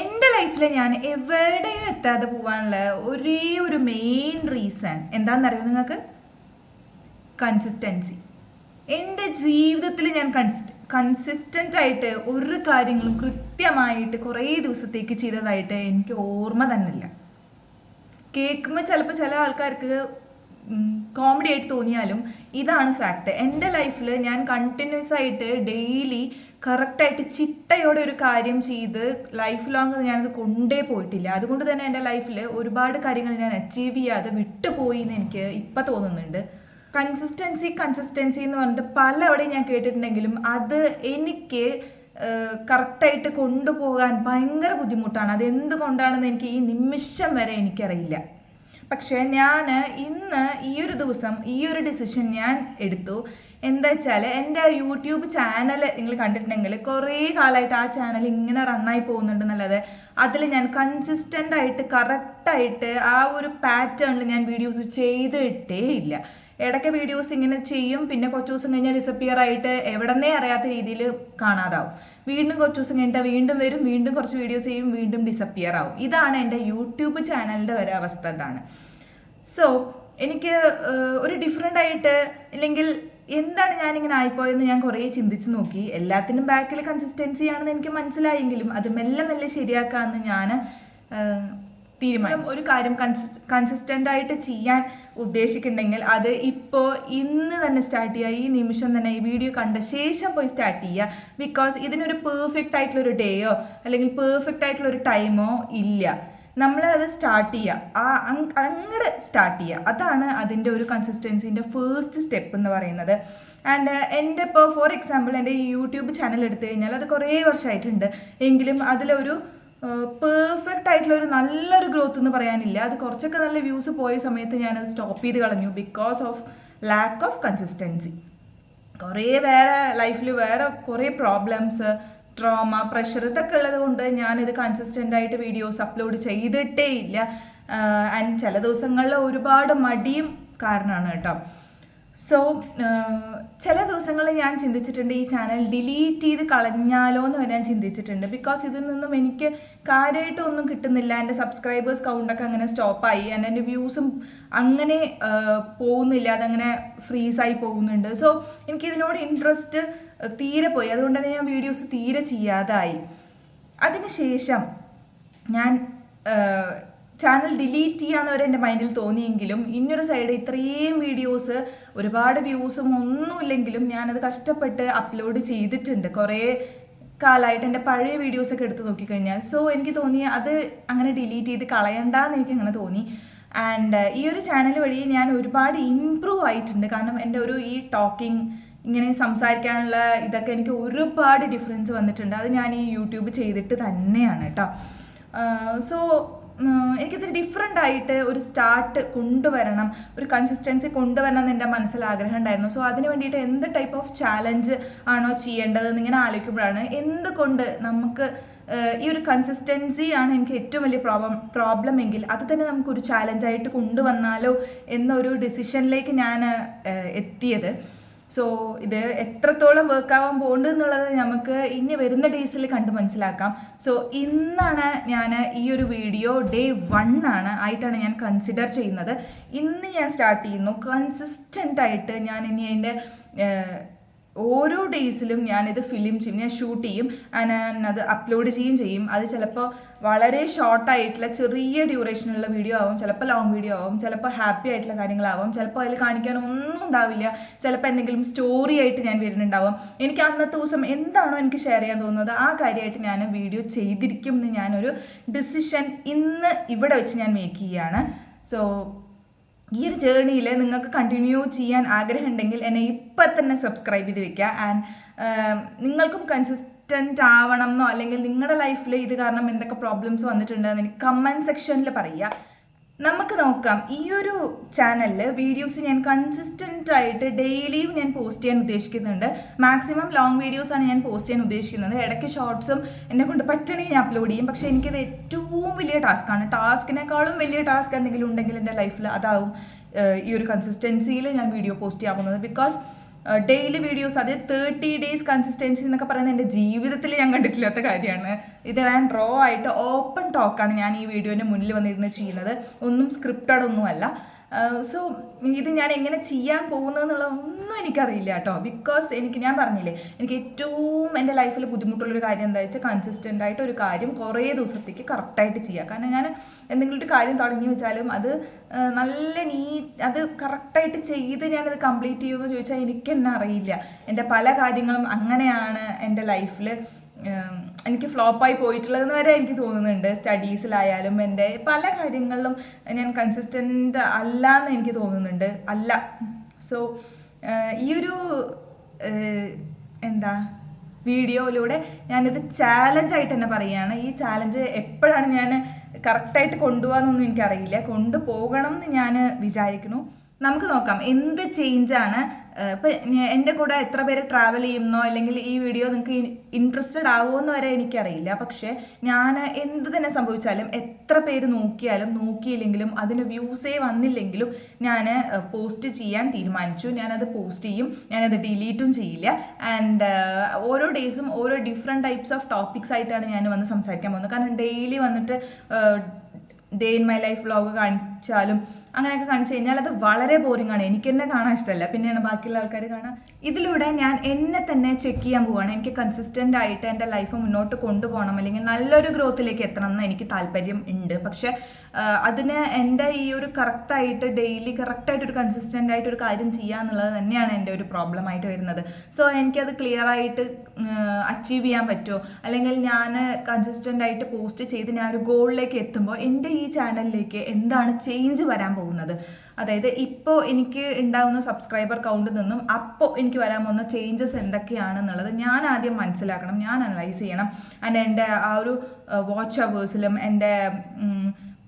എൻ്റെ ലൈഫിൽ ഞാൻ എവിടെയും എത്താതെ പോകാനുള്ള ഒരേ ഒരു മെയിൻ റീസൺ എന്താണെന്നറിയോ നിങ്ങൾക്ക്? കൺസിസ്റ്റൻസി. എൻ്റെ ജീവിതത്തിൽ ഞാൻ കൺസിസ്റ്റൻ്റ് ആയിട്ട് ഒരു കാര്യങ്ങളും കൃത്യമായിട്ട് കുറേ ദിവസത്തേക്ക് ചെയ്തതായിട്ട് എനിക്ക് ഓർമ്മ തന്നെയില്ല. കേൾക്കുമ്പോൾ ചിലപ്പോൾ ചില ആൾക്കാർക്ക് കോമഡി ആയിട്ട് തോന്നിയാലും ഇതാണ് ഫാക്ട്. എൻ്റെ ലൈഫിൽ ഞാൻ കണ്ടിന്യൂസ് ആയിട്ട് ഡെയിലി കറക്റ്റായിട്ട് ചിട്ടയോടെ ഒരു കാര്യം ചെയ്ത് ലൈഫ് ലോങ് ഞാനത് കൊണ്ടേ പോയിട്ടില്ല. അതുകൊണ്ട് തന്നെ എൻ്റെ ലൈഫിൽ ഒരുപാട് കാര്യങ്ങൾ ഞാൻ അച്ചീവ് ചെയ്യാതെ വിട്ടുപോയി എന്ന് എനിക്ക് ഇപ്പം തോന്നുന്നുണ്ട്. കൺസിസ്റ്റൻസി എന്ന് പറഞ്ഞിട്ട് പലവിടെയും ഞാൻ കേട്ടിട്ടുണ്ടെങ്കിലും അത് എനിക്ക് കറക്റ്റായിട്ട് കൊണ്ടുപോകാൻ ഭയങ്കര ബുദ്ധിമുട്ടാണ്. അതെന്തുകൊണ്ടാണെന്ന് എനിക്ക് ഈ നിമിഷം വരെ എനിക്കറിയില്ല. പക്ഷേ ഞാൻ ഇന്ന് ഈ ഒരു ദിവസം ഈ ഒരു ഡിസിഷൻ ഞാൻ എടുത്തു. എന്താ വെച്ചാൽ എൻ്റെ യൂട്യൂബ് ചാനൽ നിങ്ങൾ കണ്ടിട്ടുണ്ടെങ്കിൽ കുറേ കാലമായിട്ട് ആ ചാനൽ ഇങ്ങനെ റണ്ണായി പോകുന്നുണ്ടെന്നല്ലാതെ അതിൽ ഞാൻ കൺസിസ്റ്റൻ്റ് ആയിട്ട് കറക്റ്റായിട്ട് ആ ഒരു പാറ്റേണിൽ ഞാൻ വീഡിയോസ് ചെയ്തിട്ടേ ഇല്ല. ഇടയ്ക്ക് വീഡിയോസ് ഇങ്ങനെ ചെയ്യും, പിന്നെ കുറച്ച് ദിവസം കഴിഞ്ഞാൽ ഡിസപ്പിയർ ആയിട്ട് എവിടെന്നേ അറിയാത്ത രീതിയിൽ കാണാതാവും. വീണ്ടും കുറച്ച് ദിവസം കഴിഞ്ഞിട്ട് വീണ്ടും വരും, വീണ്ടും കുറച്ച് വീഡിയോസ് ചെയ്യും, വീണ്ടും ഡിസപ്പിയർ ആവും. ഇതാണ് എൻ്റെ യൂട്യൂബ് ചാനലിൻ്റെ ഒരു അവസ്ഥ. ഇതാണ്. സോ എനിക്ക് ഒരു ഡിഫറെൻ്റ് ആയിട്ട് ഇല്ലെങ്കിൽ എന്താണ് ഞാനിങ്ങനെ ആയിപ്പോയെന്ന് ഞാൻ കുറേ ചിന്തിച്ച് നോക്കി. എല്ലാത്തിനും ബാക്കിൽ കൺസിസ്റ്റൻസി ആണെന്ന് എനിക്ക് മനസ്സിലായെങ്കിലും അത് മെല്ലെ മെല്ലെ ശരിയാക്കാമെന്ന് ഞാൻ തീരുമാനം. ഒരു കാര്യം കൺസിസ്റ്റൻ്റ് ആയിട്ട് ചെയ്യാൻ ഉദ്ദേശിക്കുന്നുണ്ടെങ്കിൽ അത് ഇപ്പോൾ ഇന്ന് തന്നെ സ്റ്റാർട്ട് ചെയ്യുക. ഈ നിമിഷം തന്നെ ഈ വീഡിയോ കണ്ട ശേഷം പോയി സ്റ്റാർട്ട് ചെയ്യുക. ബിക്കോസ് ഇതിനൊരു പെർഫെക്റ്റ് ആയിട്ടുള്ളൊരു ഡേയോ അല്ലെങ്കിൽ പെർഫെക്റ്റ് ആയിട്ടുള്ളൊരു ടൈമോ ഇല്ല. നമ്മളത് സ്റ്റാർട്ട് ചെയ്യുക, അങ്ങോട്ട് സ്റ്റാർട്ട് ചെയ്യുക. അതാണ് അതിൻ്റെ ഒരു കൺസിസ്റ്റൻസിൻ്റെ ഫസ്റ്റ് സ്റ്റെപ്പ് എന്ന് പറയുന്നത്. ആൻഡ് എൻ്റെ ഇപ്പോൾ ഫോർ എക്സാമ്പിൾ എൻ്റെ ഈ യൂട്യൂബ് ചാനൽ എടുത്തു കഴിഞ്ഞാൽ അത് കുറേ വർഷമായിട്ടുണ്ട്. എങ്കിലും അതിലൊരു പെർഫെക്റ്റ് ആയിട്ടുള്ള ഒരു നല്ലൊരു ഗ്രോത്ത് എന്ന് പറയാനില്ല. അത് കുറച്ചൊക്കെ നല്ല വ്യൂസ് പോയ സമയത്ത് ഞാനത് സ്റ്റോപ്പ് ചെയ്ത് കളഞ്ഞു. Because of lack of consistency. കുറേ വേറെ ലൈഫിൽ വേറെ കുറേ പ്രോബ്ലംസ്, ട്രോമ, പ്രഷർ ഇതൊക്കെ ഉള്ളത് കൊണ്ട് ഞാനിത് കൺസിസ്റ്റൻ്റ് ആയിട്ട് വീഡിയോസ് അപ്ലോഡ് ചെയ്തിട്ടേ ഇല്ല. ആൻഡ് ചില ദിവസങ്ങളിൽ ഒരുപാട് മടിയും കാരണമാണ് കേട്ടോ. സോ ചില ദിവസങ്ങളിൽ ഞാൻ ചിന്തിച്ചിട്ടുണ്ട് ഈ ചാനൽ ഡിലീറ്റ് ചെയ്ത് കളഞ്ഞാലോ എന്ന് വരെ ഞാൻ ചിന്തിച്ചിട്ടുണ്ട്. ബിക്കോസ് ഇതിൽ നിന്നും എനിക്ക് കാര്യമായിട്ടൊന്നും കിട്ടുന്നില്ല. എൻ്റെ സബ്സ്ക്രൈബേഴ്സ് കൗണ്ടൊക്കെ അങ്ങനെ സ്റ്റോപ്പായി, ആൻഡ് എൻ്റെ വ്യൂസും അങ്ങനെ പോകുന്നില്ല, അതങ്ങനെ ഫ്രീസായി പോകുന്നുണ്ട്. സോ എനിക്കിതിനോട് ഇൻട്രസ്റ്റ് തീരെ പോയി. അതുകൊണ്ട് തന്നെ ഞാൻ വീഡിയോസ് തീരെ ചെയ്യാതായി. അതിനുശേഷം ഞാൻ ചാനൽ ഡിലീറ്റ് ചെയ്യാന്ന് വരെ എൻ്റെ മൈൻഡിൽ തോന്നിയെങ്കിലും ഇന്നൊരു സൈഡ് ഇത്രയും വീഡിയോസ് ഒരുപാട് വ്യൂസും ഒന്നുമില്ലെങ്കിലും ഞാനത് കഷ്ടപ്പെട്ട് അപ്ലോഡ് ചെയ്തിട്ടുണ്ട് കുറേ കാലമായിട്ട്. എൻ്റെ പഴയ വീഡിയോസൊക്കെ എടുത്ത് നോക്കിക്കഴിഞ്ഞാൽ സോ എനിക്ക് തോന്നി അത് അങ്ങനെ ഡിലീറ്റ് ചെയ്ത് കളയണ്ടെന്ന് എനിക്ക് അങ്ങനെ തോന്നി. ആൻഡ് ഈ ഒരു ചാനൽ വഴി ഞാൻ ഒരുപാട് ഇമ്പ്രൂവ് ആയിട്ടുണ്ട്. കാരണം എൻ്റെ ഒരു ഈ ടോക്കിംഗ്, ഇങ്ങനെ സംസാരിക്കാനുള്ള ഇതൊക്കെ എനിക്ക് ഒരുപാട് ഡിഫറൻസ് വന്നിട്ടുണ്ട്. അത് ഞാൻ ഈ യൂട്യൂബ് ചെയ്തിട്ട് തന്നെയാണ് കേട്ടോ. സോ എനിക്കിത് ഡിഫറെൻ്റ് ആയിട്ട് ഒരു സ്റ്റാർട്ട് കൊണ്ടുവരണം, ഒരു കൺസിസ്റ്റൻസി കൊണ്ടുവരണം എന്ന് എൻ്റെ മനസ്സിൽ ആഗ്രഹം ഉണ്ടായിരുന്നു. സോ അതിന് വേണ്ടിയിട്ട് എന്ത് ടൈപ്പ് ഓഫ് ചാലഞ്ച് ആണോ ചെയ്യേണ്ടതെന്ന് ഇങ്ങനെ ആലോചിക്കുമ്പോഴാണ് എന്തുകൊണ്ട് നമുക്ക് ഈ ഒരു കൺസിസ്റ്റൻസി ആണ് എനിക്ക് ഏറ്റവും വലിയ പ്രോബ്ലം എങ്കിൽ അത് തന്നെ നമുക്കൊരു ചാലഞ്ചായിട്ട് കൊണ്ടുവന്നാലോ എന്നൊരു ഡിസിഷനിലേക്ക് ഞാൻ എത്തിയത്. സോ ഇത് എത്രത്തോളം വർക്കാവാൻ പോകുന്നുണ്ട് എന്നുള്ളത് നമുക്ക് ഇനി വരുന്ന ഡേയ്സിൽ കണ്ട് മനസ്സിലാക്കാം. സോ ഇന്നാണ് ഞാൻ ഈ ഒരു വീഡിയോ ഡേ 1 ആയിട്ടാണ് ഞാൻ കൺസിഡർ ചെയ്യുന്നത്. ഇന്ന് ഞാൻ സ്റ്റാർട്ട് ചെയ്യുന്നു. കൺസിസ്റ്റൻ്റ് ആയിട്ട് ഞാൻ ഇനി അതിൻ്റെ ഓരോ ഡേയ്സിലും ഞാനിത് ഫിലിം ചെയ്യും, ഞാൻ ഷൂട്ട് ചെയ്യും, ഞാനത് അപ്ലോഡ് ചെയ്യും. അത് ചിലപ്പോൾ വളരെ ഷോർട്ടായിട്ടുള്ള ചെറിയ ഡ്യൂറേഷനുള്ള വീഡിയോ ആവും, ചിലപ്പോൾ ലോങ് വീഡിയോ ആവും, ചിലപ്പോൾ ഹാപ്പി ആയിട്ടുള്ള കാര്യങ്ങളാവും, ചിലപ്പോൾ അതിൽ കാണിക്കാൻ ഒന്നും ഉണ്ടാവില്ല, ചിലപ്പോൾ എന്തെങ്കിലും സ്റ്റോറി ആയിട്ട് ഞാൻ വരുന്നുണ്ടാവും. എനിക്ക് അന്നത്തെ ദിവസം എന്താണോ എനിക്ക് ഷെയർ ചെയ്യാൻ തോന്നുന്നത് ആ കാര്യമായിട്ട് ഞാൻ വീഡിയോ ചെയ്തിരിക്കും എന്ന് ഞാനൊരു ഡിസിഷൻ ഇന്ന് ഇവിടെ വെച്ച് ഞാൻ മേക്ക് ചെയ്യുകയാണ്. സോ ഈ ഒരു ജേർണിയിൽ നിങ്ങൾക്ക് കണ്ടിന്യൂ ചെയ്യാൻ ആഗ്രഹം ഉണ്ടെങ്കിൽ എന്നെ ഇപ്പം തന്നെ സബ്സ്ക്രൈബ് ചെയ്ത് വെക്കുക. ആൻഡ് നിങ്ങൾക്കും കൺസിസ്റ്റൻ്റ് ആവണം എന്നോ അല്ലെങ്കിൽ നിങ്ങളുടെ ലൈഫിൽ ഇത് കാരണം എന്തൊക്കെ പ്രോബ്ലംസ് വന്നിട്ടുണ്ടെന്ന് എനിക്ക് കമൻറ്റ് സെക്ഷനിൽ പറയുക. നമുക്ക് നോക്കാം. ഈ ഒരു ചാനലിൽ വീഡിയോസ് ഞാൻ കൺസിസ്റ്റൻ്റ് ആയിട്ട് ഡെയിലിയും ഞാൻ പോസ്റ്റ് ചെയ്യാൻ ഉദ്ദേശിക്കുന്നുണ്ട്. മാക്സിമം ലോങ് വീഡിയോസാണ് ഞാൻ പോസ്റ്റ് ചെയ്യാൻ ഉദ്ദേശിക്കുന്നത്. ഇടയ്ക്ക് ഷോർട്സും എന്നെ കൊണ്ട് പറ്റണമെങ്കിൽ ഞാൻ അപ്ലോഡ് ചെയ്യും. പക്ഷേ എനിക്കത് ഏറ്റവും വലിയ ടാസ്ക്കാണ്. ടാസ്കിനേക്കാളും വലിയ ടാസ്ക് എന്തെങ്കിലും ഉണ്ടെങ്കിൽ എൻ്റെ ലൈഫിൽ അതാവും ഈ ഒരു കൺസിസ്റ്റൻസിയിൽ ഞാൻ വീഡിയോ പോസ്റ്റ് ചെയ്യാവുന്നത്. ബിക്കോസ് ഡെയിലി വീഡിയോസ്, അത് 30 ഡേയ്സ് കൺസിസ്റ്റൻസി എന്നൊക്കെ പറയുന്നത് എൻ്റെ ജീവിതത്തിൽ ഞാൻ കണ്ടിട്ടില്ലാത്ത കാര്യമാണ്. ഇത് ഞാൻ റോ ആയിട്ട് ഓപ്പൺ ടോക്കാണ് ഞാൻ ഈ വീഡിയോൻ്റെ മുന്നിൽ വന്നിരുന്ന് ചെയ്യുന്നത്, ഒന്നും സ്ക്രിപ്റ്റഡ് ഒന്നുമല്ല. സോ ഇത് ഞാൻ എങ്ങനെ ചെയ്യാൻ പോകുന്നതെന്നുള്ളതൊന്നും എനിക്കറിയില്ല കേട്ടോ. ബിക്കോസ് ഞാൻ പറഞ്ഞില്ലേ, എനിക്ക് ഏറ്റവും എൻ്റെ ലൈഫിൽ ബുദ്ധിമുട്ടുള്ളൊരു കാര്യം എന്താ വെച്ചാൽ കൺസിസ്റ്റൻ്റ് ആയിട്ട് ഒരു കാര്യം കുറേ ദിവസത്തേക്ക് കറക്റ്റായിട്ട് ചെയ്യുക. കാരണം ഞാൻ എന്തെങ്കിലും ഒരു കാര്യം തുടങ്ങി വെച്ചാലും അത് നല്ല അത് കറക്റ്റായിട്ട് ചെയ്ത് ഞാനത് കംപ്ലീറ്റ് ചെയ്യുമെന്ന് ചോദിച്ചാൽ എനിക്ക് തന്നെ അറിയില്ല. എൻ്റെ പല കാര്യങ്ങളും അങ്ങനെയാണ് എൻ്റെ ലൈഫിൽ എനിക്ക് ഫ്ലോപ്പായി പോയിട്ടുള്ളതെന്ന് വരെ എനിക്ക് തോന്നുന്നുണ്ട്. സ്റ്റഡീസിലായാലും എൻ്റെ പല കാര്യങ്ങളിലും ഞാൻ കൺസിസ്റ്റൻ്റ് അല്ല എന്ന് എനിക്ക് തോന്നുന്നുണ്ട്. അല്ല. സോ ഈ ഒരു വീഡിയോയിലൂടെ ഞാനിത് ചാലഞ്ചായിട്ട് തന്നെ പറയുകയാണ്. ഈ ചാലഞ്ച് എപ്പോഴാണ് ഞാൻ കറക്റ്റായിട്ട് കൊണ്ടുപോകാമെന്നൊന്നും എനിക്കറിയില്ല. കൊണ്ടുപോകണം എന്ന് ഞാൻ വിചാരിക്കുന്നു. നമുക്ക് നോക്കാം എന്ത് ചേഞ്ചാണ്. ഇപ്പം എൻ്റെ കൂടെ എത്ര പേര് ട്രാവൽ ചെയ്യുന്നോ അല്ലെങ്കിൽ ഈ വീഡിയോ നിങ്ങൾക്ക് ഇൻട്രസ്റ്റഡ് ആവുമെന്ന് വരെ എനിക്കറിയില്ല. പക്ഷേ ഞാൻ എന്ത് തന്നെ സംഭവിച്ചാലും, എത്ര പേര് നോക്കിയില്ലെങ്കിലും അതിന് വ്യൂസേ വന്നില്ലെങ്കിലും ഞാൻ പോസ്റ്റ് ചെയ്യാൻ തീരുമാനിച്ചു. ഞാനത് പോസ്റ്റ് ചെയ്യും, ഞാനത് ഡിലീറ്റും ചെയ്യില്ല. ആൻഡ് ഓരോ ഡേയ്സും ഓരോ ഡിഫറെൻറ്റ് ടൈപ്സ് ഓഫ് ടോപ്പിക്സ് ആയിട്ടാണ് ഞാൻ വന്ന് സംസാരിക്കാൻ പോകുന്നത്. കാരണം ഡെയിലി വന്നിട്ട് day in my life vlog കാണിച്ചാലും അങ്ങനെയൊക്കെ കാണിച്ചു കഴിഞ്ഞാൽ അത് വളരെ ബോറിംഗ് ആണ്. എനിക്ക് തന്നെ കാണാൻ ഇഷ്ടമല്ല, പിന്നെയാണ് ബാക്കിയുള്ള ആൾക്കാർ കാണാം. ഇതിലൂടെ ഞാൻ എന്നെ തന്നെ ചെക്ക് ചെയ്യാൻ പോവുകയാണ്. എനിക്ക് കൺസിസ്റ്റൻ്റ് ആയിട്ട് എൻ്റെ ലൈഫ് മുന്നോട്ട് കൊണ്ടുപോകണം, അല്ലെങ്കിൽ നല്ലൊരു ഗ്രോത്തിലേക്ക് എത്തണം എന്ന് എനിക്ക് താല്പര്യം ഉണ്ട്. പക്ഷെ അതിന് എൻ്റെ ഈ ഒരു കറക്റ്റായിട്ട് ഡെയിലി കറക്റ്റായിട്ടൊരു കൺസിസ്റ്റൻ്റ് ആയിട്ടൊരു കാര്യം ചെയ്യുക എന്നുള്ളത് തന്നെയാണ് എൻ്റെ ഒരു പ്രോബ്ലം ആയിട്ട് വരുന്നത്. സോ എനിക്കത് ക്ലിയർ ആയിട്ട് അച്ചീവ് ചെയ്യാൻ പറ്റുമോ, അല്ലെങ്കിൽ ഞാൻ കൺസിസ്റ്റൻ്റ് ആയിട്ട് പോസ്റ്റ് ചെയ്ത് ഞാൻ ഒരു ഗോളിലേക്ക് എത്തുമ്പോൾ എൻ്റെ ഈ ചാനലിലേക്ക് എന്താണ് ചേഞ്ച് വരാൻ പോകുന്നത്, അതായത് ഇപ്പോൾ എനിക്ക് ഉണ്ടാകുന്ന സബ്സ്ക്രൈബർ കൗണ്ടിൽ നിന്നും അപ്പോൾ എനിക്ക് വരാൻ പോകുന്ന ചേഞ്ചസ് എന്തൊക്കെയാണെന്നുള്ളത് ഞാൻ ആദ്യം മനസ്സിലാക്കണം, ഞാൻ അനലൈസ് ചെയ്യണം. ആൻഡ് എൻ്റെ ആ ഒരു വാച്ച് അവേഴ്സിലും എൻ്റെ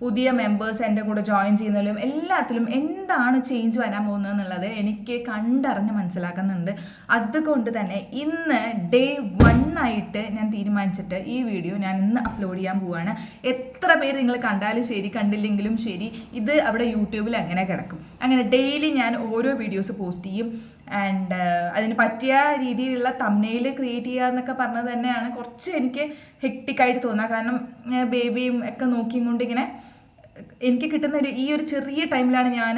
പുതിയ മെമ്പേഴ്സ് എൻ്റെ കൂടെ ജോയിൻ ചെയ്യുന്നതിലും എല്ലാത്തിലും എന്താണ് ചേഞ്ച് വരാൻ പോകുന്നത് എന്നുള്ളത് എനിക്ക് കണ്ടറിഞ്ഞ് മനസ്സിലാക്കുന്നുണ്ട്. അതുകൊണ്ട് തന്നെ ഇന്ന് ഡേ 1 ആയിട്ട് ഞാൻ തീരുമാനിച്ചിട്ട് ഈ വീഡിയോ ഞാൻ ഇന്ന് അപ്ലോഡ് ചെയ്യാൻ പോവുകയാണ്. എത്ര പേര് നിങ്ങൾ കണ്ടാലും ശരി കണ്ടില്ലെങ്കിലും ശരി, ഇത് അവിടെ യൂട്യൂബിൽ അങ്ങനെ കിടക്കും. അങ്ങനെ ഡെയിലി ഞാൻ ഓരോ വീഡിയോസ് പോസ്റ്റ് ചെയ്യും. ആൻഡ് അതിന് പറ്റിയ രീതിയിലുള്ള തംബ്നെയിൽ ക്രിയേറ്റ് ചെയ്യുക എന്നൊക്കെ പറഞ്ഞത് തന്നെയാണ് കുറച്ച് എനിക്ക് ഹെക്റ്റിക്കായിട്ട് തോന്നുക. കാരണം ബേബിയും ഒക്കെ നോക്കിക്കൊണ്ട് ഇങ്ങനെ എനിക്ക് കിട്ടുന്ന ഈ ഒരു ചെറിയ ടൈമിലാണ് ഞാൻ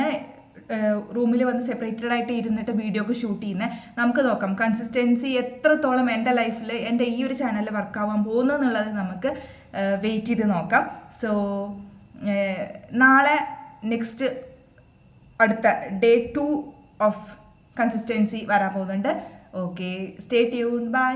റൂമിൽ വന്ന് സെപ്പറേറ്റഡ് ആയിട്ട് ഇരുന്നിട്ട് വീഡിയോ ഒക്കെ ഷൂട്ട് ചെയ്യുന്നത്. നമുക്ക് നോക്കാം കൺസിസ്റ്റൻസി എത്രത്തോളം എൻ്റെ ലൈഫിൽ എൻ്റെ ഈ ഒരു ചാനലിൽ വർക്കാവാൻ പോകുന്നു എന്നുള്ളത് നമുക്ക് വെയിറ്റ് ചെയ്ത് നോക്കാം. സോ നാളെ നെക്സ്റ്റ് അടുത്ത ഡേ 2 ഓഫ് കൺസിസ്റ്റൻസി വരാൻ പോകുന്നുണ്ട്. Okay, stay tune, by.